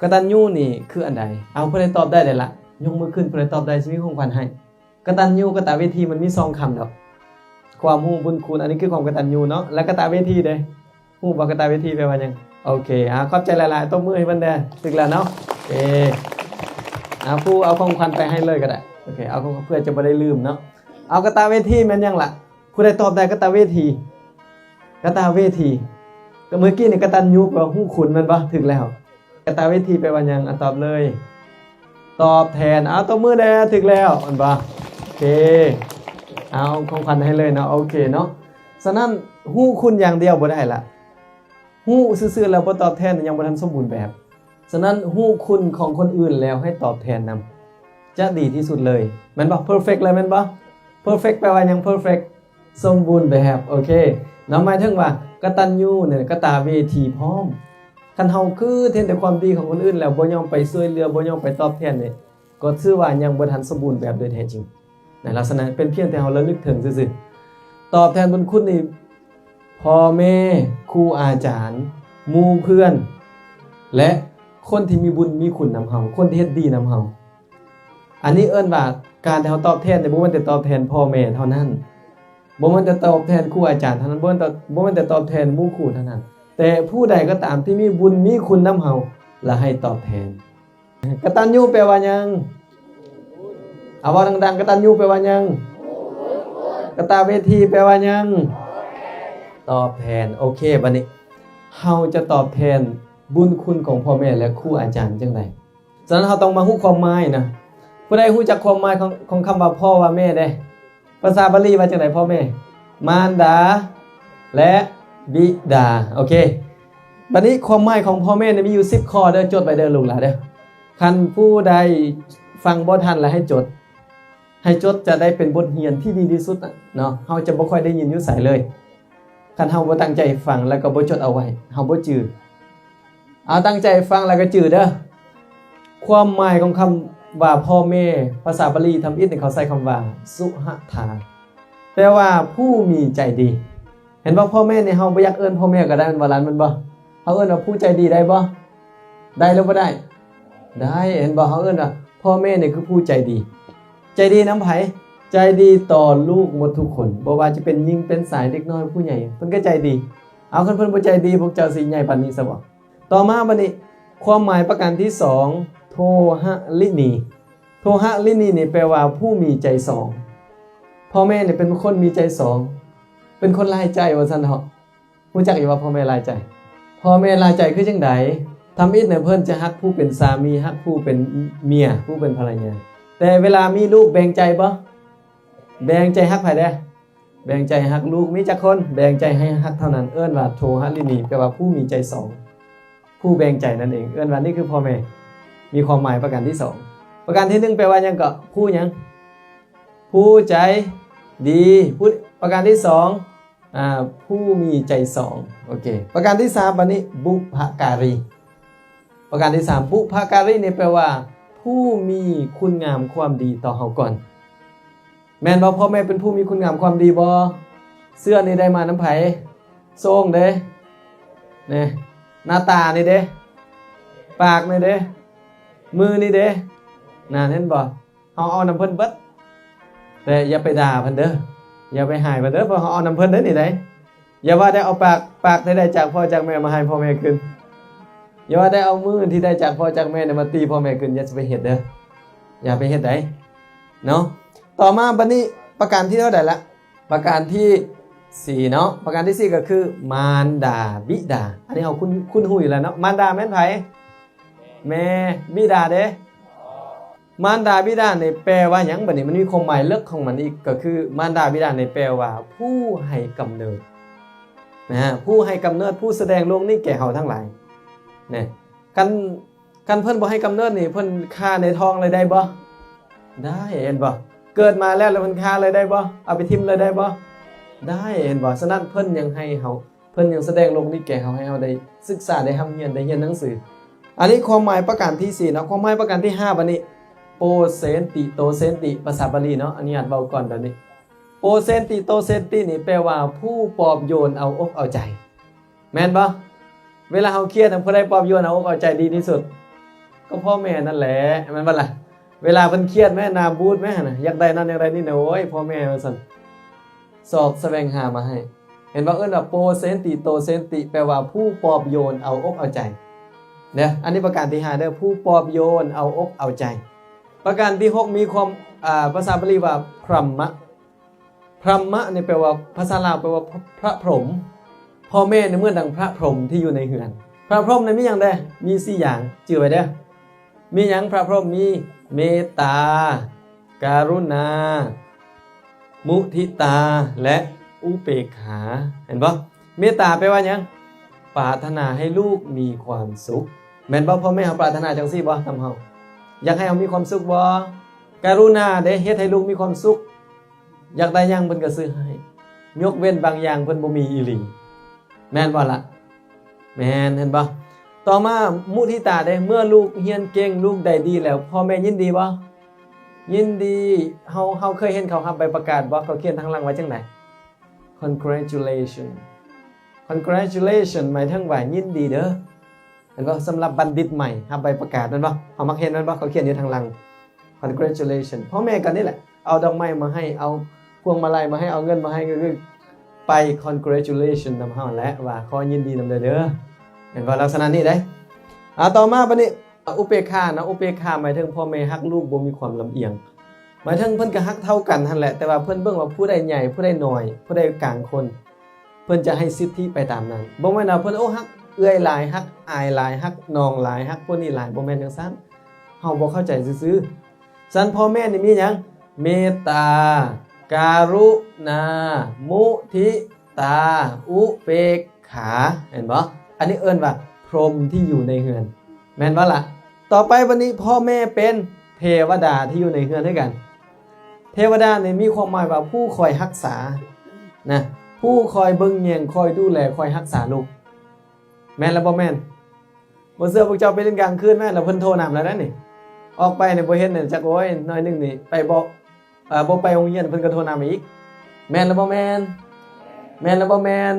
กตัญญูนี่คืออันใดเอาผู้ใดตอบได้เลยละยกมือขึ้นผู้ใดตอบได้สิมีของขวัญให้กตัญญูกตเวทีมันมี2คำดอกความรู้บุญคุณอันนี้คือความกตัญญูเนาะและกตเวทีเด้ฮู้บ่กตเวทีแปลว่าหยังโอเคขอบใจหลายๆตบมือให้เพิ่นเด้อถึกแล้วเนาะโอเคผู้เอาของขวัญไปให้เลยก็ได้โอเคเอาเพื่อจะบ่ได้ลืมเนาะเอากตเวทีแม่นหยังล่ะผู้ใดตอบได้กตเวทีกตเวทีก็เมื่อกี้นี่กตัญญูแปลว่าฮู้คุณแม่นบ่ถึกแล้วกตเวทีแปลว่าหยังตอบเลยตอบแทนเอาตบมือเด้อถึกแล้วแม่นบ่โอเคเอาของขวัญให้เลยเนาะโอเคเนาะฉะนั้นฮู้คุณอย่างเดียวบ่ได้ล่ะฮู้ซื่อๆแล้วบ่ตอบแทนยังบ่ทันสมบูรณ์แบบฉะนั้นฮู้คุณของคนอื่นแล้วให้ตอบแทนนำจะดีที่สุดเลยแม่นบ่ perfect เลยแม่นบ่ perfect แปลว่าหยัง perfect สมบูรณ์แบบโอเคเนาะหมายถึงว่ากตัญญูเนี่ยกตเวทีพร้อมคันเฮาคือเห็นแต่ความดีของคนอื่นแล้วบ่ยอมไปช่วยเหลือบ่ยอมไปตอบแทนนี่ก็ชื่อว่ายังบ่ทันสมบูรณ์แบบโดยแท้จริงในลักษณะเป็นเพียงแต่เฮาระลึกถึงซื่อๆตอบแทนบุญคุณนี่พ่อแม่ครูอาจารย์หมู่เพื่อนและคนที่มีบุญมีคุณนำเฮาคนที่เฮ็ดดีนำเฮาอันนี้เอิ้นว่าการที่เฮาตอบแทนบ่แม่นแต่ตอบแทนพ่อแม่เท่านั้นบ่แม่นแต่ตอบแทนครูอาจารย์เท่านั้นบ่แม่นแต่ตอบแทนหมู่ครูเท่านั้นแต่ผู้ใดก็ตามที่มีบุญมีคุณนำเฮาละให้ตอบแทนกตัญญูแปลว่าหยังเอาว่าดังๆกตัญญูแปลว่าหยังกตเวทีแปลว่าหยังตอบแทนโอเคบัดนี้เฮาจะตอบแทนบุญคุณของพ่อแม่และครูอาจารย์จังได๋ฉะนั้นเฮาต้องมาฮู้ความหมายนะผู้ใดฮู้จักความหมายของคำว่าพ่อว่าแม่ได้ภาษาบาลีว่าจังได๋พ่อแม่มารดาและบิดาโอเคบัดนี้ความหมายของพ่อแม่เนี่ยมีอยู่10ข้อเด้อจดไว้เด้อลูกหลานเด้อคันผู้ใดฟังบ่ทันแล้วให้จดจะได้เป็นบทเรียนที่ดีที่สุดเนาะเฮาจะบ่ค่อยได้ยินอยู่ไสเลยคันเฮาบ่ตั้งใจฟังแล้วก็บ่จดเอาไว้เฮาบ่จื้อเอาตั้งใจฟังแล้วก็จื้อเด้อความหมายของคำว่าพ่อแม่ภาษาบาลีทำอิฐนี่เขาใช้คำว่าสุหทาแปลว่าผู้มีใจดีเห็นบ่พ่อแม่นี่เฮาบ่อยากเอิ้นพ่อแม่ก็ได้มันบ่ล่ะมันบ่เฮาเอิ้นว่าผู้ใจดีได้บ่ได้หรือบ่ได้ได้เห็นบ่เฮาเอิ้นว่าพ่อแม่นี่คือผู้ใจดีใจดีนำไผใจดีต่อลูกหมดทุกคนบ่ว่าจะเป็นหญิงเป็นชายเด็กน้อยผู้ใหญ่เพิ่นก็ใจดีเอาคันเพิ่นบ่ใจดีพวกเจ้าสิใหญ่ปานนี้ซะบ่ต่อมาบัดนี้ความหมายประการที่2โทหะลินีโทหะลินีนี่แปลว่าผู้มีใจสองพ่อแม่นี่เป็นคนมีใจสองเป็นคนหลายใจว่าซั่นเถาะรู้จักอยู่ว่าพ่อแม่หลายใจพ่อแม่หลายใจคือจังได๋ทำอิฐเนี่ยเพิ่นจะฮักผู้เป็นสามีฮักผู้เป็นเมียผู้เป็นภรรยาแต่เวลามีลูกแบ่งใจบ่แบ่งใจฮักไผเด้แบ่งใจฮักลูกมีจักคนแบ่งใจให้ฮักเท่านั้นเอิ้นว่าโทหะลินีแปลว่าผู้มีใจสองผู้แบ่งใจนั่นเองเอิ้นว่านี่คือพ่อแม่มีความหมายประการที่2ประการที่1แปลว่าหยังก็ผู้หยังผู้ใจดีผู้ประการที่2ผู้มีใจสองโอเคประการที่3บัดนี้บุพการีประการที่3บุพการีนี่แปลว่าผู้มีคุณงามความดีต่อเฮาก่อนแม่นบ่พ่อแม่เป็นผู้มีคุณงามความดีบ่เสื้อนี่ได้มาน้ำไผทรงเด้นี่หน้าตานี่เด้ปากนี่เด้มือนี่เด้น่าเห็นบ่เฮาเอานำเพิ่นเบิดแต่อย่าไปด่าเพิ่นเด้ออย่าไปหายเพิ่นเด้อเพราะเฮาเอานำเพิ่นเด้อนี่ได้อย่าว่าได้เอาปากที่ได้จากพ่อจากแม่มาให้พ่อแม่คืนอย่าว่าได้เอามือที่ได้จากพ่อจากแม่มาตีพ่อแม่คืนอย่าไปเฮ็ดเด้ออย่าไปเฮ็ดได้เนาะต่อมาบัดนี้ประการที่เท่าใดละประการที่4เนาะประการที่4ก็คือมารดาบิดาอันนี้เฮาคุ้นหูอยู่แล้วเนาะมารดาแม่นไผแม่บิดาเด้มารดาบิดานี่แปลว่าหยังบัดนี้มันมีความหมายลึกของมันอีกก็คือมารดาบิดานี่แปลว่าผู้ให้กำเนิดนะฮะผู้ให้กำเนิดผู้แสดงโลกนี้แก่เฮาทั้งหลายนี่กันเพิ่นบ่ให้กำเนิดนี่เพิ่นฆ่าในท้องเลยได้บ่ได้เห็นบ่เกิดมาแล้วเพิ่นฆ่าเลยได้บ่เอาไปทิ่มเลยได้บ่ได้เห็นบ่ฉะนั้นเพิ่นยังให้เฮาเพิ่นยังแสดงโลกนี้แก่เฮาให้เฮาได้ศึกษาได้ทำเรียนได้เรียนหนังสืออันนี้ความหมายประการที่4เนาะความหมายประการที่5บัดนี้โปเซนติโตเซนติภาษาบาลีเนาะอันนี้อ่านเบาก่อนแบบนี้โปเซนติโตเซนตินี่แปลว่าผู้ปลอบโยนเอาอกเอาใจแม่นบ่เวลาเฮาเครียดผู้ใดปลอบโยนเอาอกเอาใจดีที่สุด ก็พ่อแม่นั่นแหละมันบ่ล่ะเวลาเพิ่นเครียดแม่นาบูดแม่น่ะอยากได้นั่นอยากได้นี่นะโอ้ยพ่อแม่ว่าซั่นสอบแสวงหามาให้เห็นว่าเอิ้นว่าโปเซนติโตเซนติแปลว่าผู้ปลอบโยนเอาอกเอาใจเด้ออันนี้ประการที่5เด้อผู้ปลอบโยนเอาอกเอาใจประการที่6มีความภาษาบาลีว่าพรัมมะพรัมมะนี่แปลว่าภาษาลาวแปลว่าพระพรหมพ่อแม่ในเมื่อดังพระพรหมที่อยู่ในเฮือนพระพรหมนั้นมีหยังได้มี4อย่างจื่อไว้เด้อมีหยังพระพรหมมีเมตตาการุณามุทิตาและอุเบกขาเห็นบ่เมตตาแปลว่าหยังปรารถนาให้ลูกมีความสุขแม่นบ่พ่อแม่เฮาปรารถนาจังซี่บ่ทำเฮาอยากให้เฮามีความสุขบ่การุณาเด้เฮ็ดให้ลูกมีความสุขอยากได้หยังเพิ่นก็ซื้อให้ยกเว้นบางอย่างเพิ่นบ่มีอีหลีแม่นบ่ล่ะแม่นเห็นบ่ต่อมามุทิตาเด้เมื่อลูกเรียนเก่งลูกได้ดีแล้วพ่อแม่ยินดีบ่ยินดีเฮาเคยเห็นเขารับใบประกาศบ่เขาเขียนทางหลังไว้จังได๋ congratulation หมายถึงว่ายินดีเด้อเห็นบ่สำหรับบัณฑิตใหม่รับใบประกาศนั่นบ่เฮามักเห็นนั่นบ่เขาเขียนอยู่ทางหลัง congratulation พ่อแม่กันนี่แหละเอาดอกไม้มาให้เอาพวงมาลัยมาให้เอาเงินมาให้ก็คือไป congratulation นำเฮาและว่าขอยินดีนำเด้อเห็นบ่ลักษณะนี้เด้ต่อมาบัดนี้อุเบกขานะอุเบกขาหมายถึงพ่อแม่ฮักลูกบ่มีความลำเอียงหมายถึงเพิ่นก็ฮักเท่ากันนั่นแหละแต่ว่าเพิ่นเบิ่งว่าผู้ใดใหญ่ผู้ใดน้อยผู้ใดกลางคนเพิ่นจะให้สิทธิไปตามนั้นบ่แม่นว่าเพิ่นโอ้ฮักเอื้อยหลายฮักอายหลายฮักน้องหลายฮักพวกนี้หลายบ่แม่นจังซั่นเฮาบ่เข้าใจซื่อๆซั่นพ่อแม่นี่มีหยังเมตตาการุณามุทิตาอุเบกขาเห็นบ่อันนี้เอิ้นว่าพรหมที่อยู่ในเฮือนแม่นบ่ล่ะต่อไปวันนี้พ่อแม่เป็นเทวดาที่อยู่ในเฮือนด้วยกันเทวดาเนี่ยมีความหมายว่าผู้คอยรักษานะผู้คอยเบิ่งแยงคอยดูแลคอยรักษาลูกแม่นแล้วบ่แม่นบ่เชื่อพวกเจ้าไปเล่นกลางคืนแม่นแล้วเพิ่นโทรนำแล้วนั่นนี่ออกไปเนี่ยบ่เห็นเนี่ยจักโอ้ยน้อยนึงนี่ไปบ่ไปโรงเรียนเพิ่นก็โทรนำอีกแม่นแล้วบ่แม่นแม่นแล้วบ่แม่น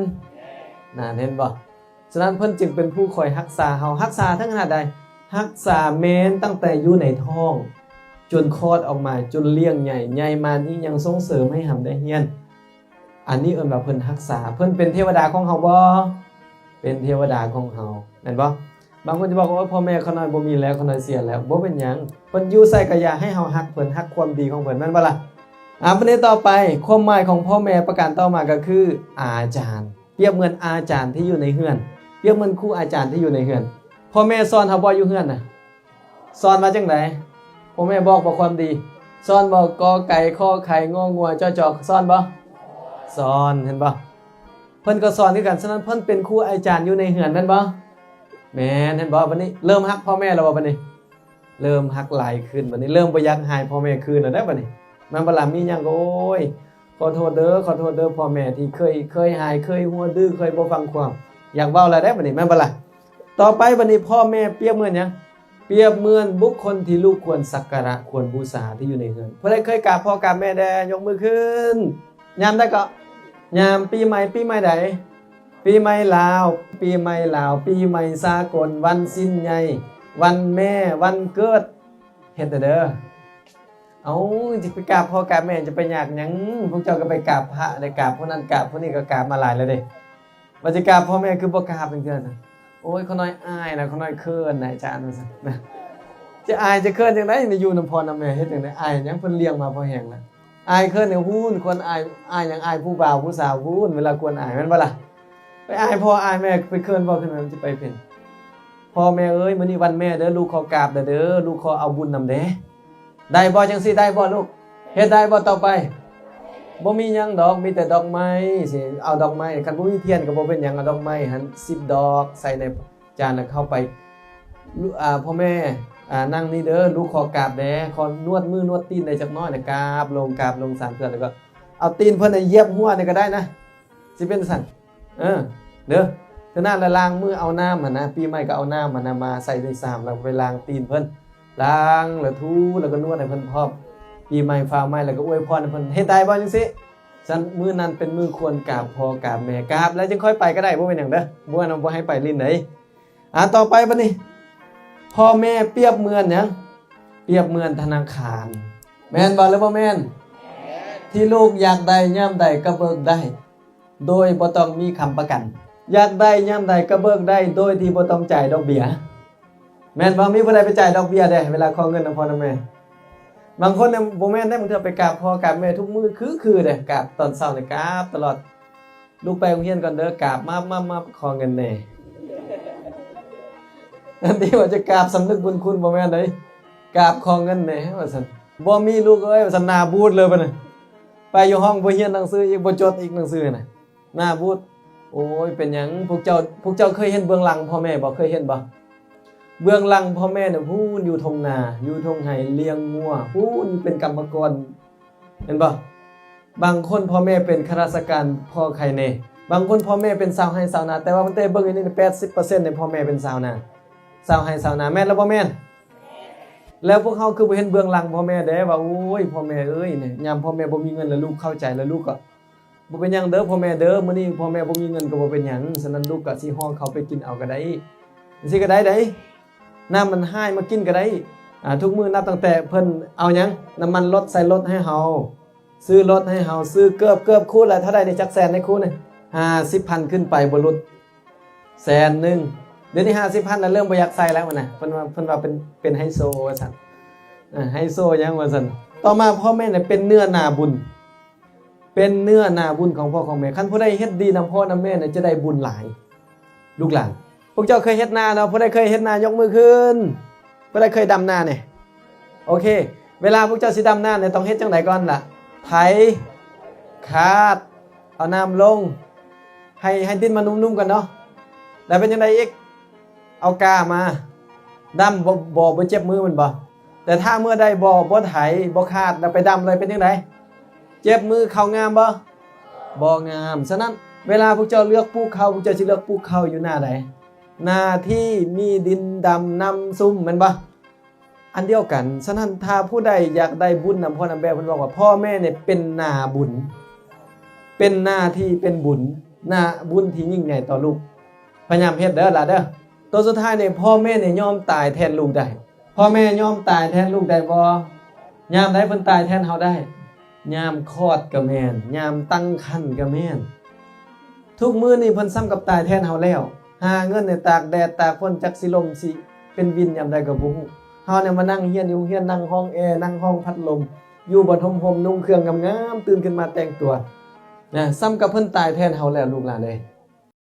น่าเห็นบ่ฉะนั้นเพิ่นจึงเป็นผู้คอยรักษาเฮารักษาทั้งขนาดใดรักษาแม่นตั้งแต่อยู่ในท้องจนคลอดออกมาจนเลี้ยงใหญ่มานี่ยังส่งเสริมให้หำได้เฮียนอันนี้เอิ้นว่าเพิ่นรักษาเพิ่นเป็นเทวดาของเฮาบ่เป็นเทวดาของเฮาแม่นบ่บางคนจะบอกว่าพ่อแม่เขาน้อยบ่มีแล้วเขาน้อยเสียแล้วบ่เป็นหยังเพิ่นอยู่ใส่ก็อย่าให้เฮารักเพิ่นรักความดีของเพิ่นแม่นบ่ล่ะประเด็นต่อไปความหมายของพ่อแม่ประการต่อมาก็คืออาจารย์เปรียบเหมือนอาจารย์ที่อยู่ในเฮือนเปรียบเหมือนครูอาจารย์ที่อยู่ในเฮือนพ่อแม่สอนเฮาบ่อยู่เฮือนน่ะสอนมาจังได๋พ่อแม่บอกความดีสอนบ่กอไก่ขอไข่งองัวจอจอกสอนบ่สอนเห็นบ่เพิ่นก็สอนคือกันฉะนั้นเพิ่นเป็นครูอาจารย์อยู่ในเฮือนแม่นบ่แม่นเห็นบ่บัดนี้เริ่มฮักพ่อแม่แล้วบ่บัดนี้เริ่มฮักหลายขึ้นบัดนี้เริ่มบ่อยากหายพ่อแม่คืนแล้วได้บัดนี้มันบ่ล่ะมีหยังก็โอ้ยขอโทษเด้อพ่อแม่ที่เคยหายเคยหัวดื้อเคยบ่ฟังความอยากเว้าแล้วได้บัดนี้แม่นบ่ล่ะต่อไปบัดนี้พ่อแม่เปรียบเหมือนหยังเปรียบเหมือนบุคคลที่ลูกควรสักการะควรบูชาที่อยู่ในเฮือนผู้ใดเคยกราบพ่อกราบแม่แดยกมือขึ้นยามได้ก็ยามปีใหม่ใดปีใหม่ลาวปีใหม่สากลวันสิ้นใหญ่วันแม่วันเกิดเฮ็ดเด้อเอาจะไปกราบพ่อกราบแม่จะไปยากหยังพวกเจ้าก็ไปกราบพระได้กราบผู้นั้นกราบผู้นี้ก็กราบมาหลายแล้วเด้ว่าจะกราบพ่อแม่คือบ่กราบเป็นเกินนะโอ้ยเขาน้อยอายนะเขาน้อยเคินนะอาจารย์ว่าซั่นนะจะอายจะเคินจังได๋นี่อยู่นำพ่อนำแม่เฮ็ดจังได๋อายหยังเพิ่นเลี้ยงมาพอแห้งแล้วอายเคินเนี่ยฮู้นควรอายหยังอายผู้บ่าวผู้สาวฮู้นเวลาควรอายแม่นบ่ล่ะไปอายพ่ออายแม่ไปเคินบ่ขึ้นมันสิไปเป็นพ่อแม่เอ้ยมื้อนี้วันแม่เด้อลูกขอกราบเด้อลูกขอเอาบุญนำเด้ได้บ่จังซี่ได้บ่ลูกเฮ็ดได้บ่ต่อไปบ่มีหยังดอกมีแต่ดอกไม้สิเอาดอกไม้คันบ่มีเทียนก็บ่เป็นหยังเอาดอกไม้หั่น10ดอกใส่ในจานแล้วเข้าไปพ่อแม่นั่งนี่เด้อลูกขอกราบแด้ขอนวดมือนวดตีนได้จักน้อยน่ะกราบลง3เทื่อแล้วก็เอาตีนเพิ่นน่ะเหยียบหัวนี่ก็ได้นะสิเป็นซั่นเด้อเท่านั้นแล้วล้างมือเอาน้ำหั่นนะปีใหม่ก็เอาน้ำหั่นน่ะมาใส่ใน3แล้วไปล้างตีนเพิ่นล้างแล้วทูแล้วก็นวดให้เพิ่นพร้อมปีใหม่ฟ้าใหม่แล้วก็อวยพรให้เพิ่นเฮ็ดได้บ่จังซี่ซั่นมื้อนั้นเป็นมื้อควรกราบพ่อกราบแม่กราบแล้วจึงค่อยไปก็ได้บ่เป็นหยังเด้อบ่ว่าบ่ให้ไปลิ้นไหนต่อไปบัดนี้ พ่อแม่เปรียบเหมือนหยังเปรียบเหมือนธนาคารแม่นบ่หรือบ่แม่นที่ลูกอยากได้ยามใดก็เบิกได้โดยบ่ต้องมีค้ำประกันอยากได้ยามใดก็เบิกได้โดยที่บ่ต้องจ่ายดอกเบี้ยแม่นบ่มีผู้ใดไปจ่ายดอกเบี้ยเด้เวลาขอเงินนำพ่อนำแม่บางคนเนี่ยบ่แม่นได้บางเทื่อไปกราบพ่อกราบแม่ทุกมื้อคือเด้กราบตอนเช้านี่กราบตลอดลูกไปโรงเรียนก่อนเด้อกราบมาขอเงินแน่อันที่ว่าจะกราบสำนึกบุญคุณบ่แม่นเด้กราบขอเงินแน่ว่าซั่นบ่มีลูกเอ้ยว่าซั่นหน้าบูดเลยบัดน่ะไปอยู่ห้องบ่เรียนหนังสืออีกบ่จดอีกหนังสือน่ะหน้าบูดโอ้ยเป็นหยังพวกเจ้าเคยเห็นเบื้องหลังพ่อแม่บ่เคยเห็นบ่เบื้องหลังพ่อแม่เนี่ยพูนอยู่ทงนาอยู่ทงไห่เลี้ยงงัวพูนเป็นกรรมกรเห็นบ่บางคนพ่อแม่เป็นข้าราชการพ่อใครเน่บางคนพ่อแม่เป็นชาวไร่ชาวนาแต่ว่ามันเบิ่งอันนี้ 80% ในพ่อแม่เป็นชาวนาชาวไร่ชาวนาแม่นแล้วบ่แม่นแล้วพวกเขาคือบ่เห็นเบื้องหลังพ่อแม่เด้ว่าโอ้ยพ่อแม่เอ้ยเนี่ยยามพ่อแม่บ่มีเงินแล้วลูกเข้าใจแล้วลูกก็บ่เป็นหยังเด้อพ่อแม่เด้อมื้อนี้พ่อแม่บ่มีเงินก็บ่เป็นหยังฉะนั้นลูกก็สิฮ้องเขาไปกินเอาก็ได้สิก็ได้เด้น้ำมันให้มากินก็ได้ทุกมื้อนับตั้งแต่เพิ่นเอาหยังน้ำมันรถใส่รถให้เฮาซื้อรถให้เฮาซื้อเกือบคู่ละเท่าใดในจักแสนในคู่นี่ 50,000 ขึ้นไปบ่ลดแสนนึงเดี๋ยวนี้ 50,000 แล้วเริ่มบ่อยากใส่แล้วน่ะเพิ่นว่าเป็นไฮโซว่าซั่นไฮโซหยังว่าซั่นต่อมาพ่อแม่เนี่ยเป็นเนื้อนาบุญเป็นเนื้อนาบุญของพ่อของแม่คันผู้ใดเฮ็ดดีนำพ่อนำแม่เนี่ยจะได้บุญหลายลูกหลานพวกเจ้าเคยเฮ็ดนาเนาะผู้ใดเคยเฮ็ดนายกมือขึ้นผู้ใดเคยดำนาเนี่ยโอเคเวลาพวกเจ้าสิดำนาเนี่ยต้องเฮ็ดจังไดก่อนล่ะไถคาดเอาน้ำลงให้ดินมันนุ่มๆกันเนาะแล้วเป็นจังไดอีกเอากามาดำบ่เจ็บมือมันบ่แต่ถ้าเมื่อใดบ่ไถบ่คาดแล้วไปดำเลยเป็นจังไดเจ็บมือเข้างามบ่งามฉะนั้นเวลาพวกเจ้าเลือกปลูกข้าวพวกเจ้าสิเลือกปลูกข้าวอยู่หน้าใดหน้าที่มีดินดำนำซุ่มแม่นบ่อันเดียวกันฉะนั้นถ้าผู้ใดอยากได้บุญนำพ่อนำแม่เพิ่นบอกว่าพ่อแม่เนี่ยเป็นหน้าบุญเป็นหน้าที่เป็นบุญหน้าบุญที่ยิ่งใหญ่ต่อลูกพยายามเฮ็ดเด้อล่ะเด้อตัวสุดท้ายเนี่ยพ่อแม่เนี่ยยอมตายแทนลูกได้พ่อแม่ยอมตายแทนลูกได้บ่ยามใดเพิ่นตายแทนเฮาได้ยามคลอดก็แม่นยามตั้งครรภ์ก็แม่นทุกมื้อนี่เพิ่นซ้ำกับตายแทนเฮาแล้วหาเงินในตากแดดตากฝนจักสิลมสิเป็นวินยามใดก็บ่ฮู้เฮาเนี่ยมานั่งเฮียนอยู่เฮียนนั่งห้องแอร์นั่งห้องพัดลมอยู่บ่ทมห่มนุ่งเครื่องงามๆตื่นขึ้นมาแต่งตัวนะซ้ำกับเพิ่นตายแทนเฮาแล้วลูกหลานเอ้ย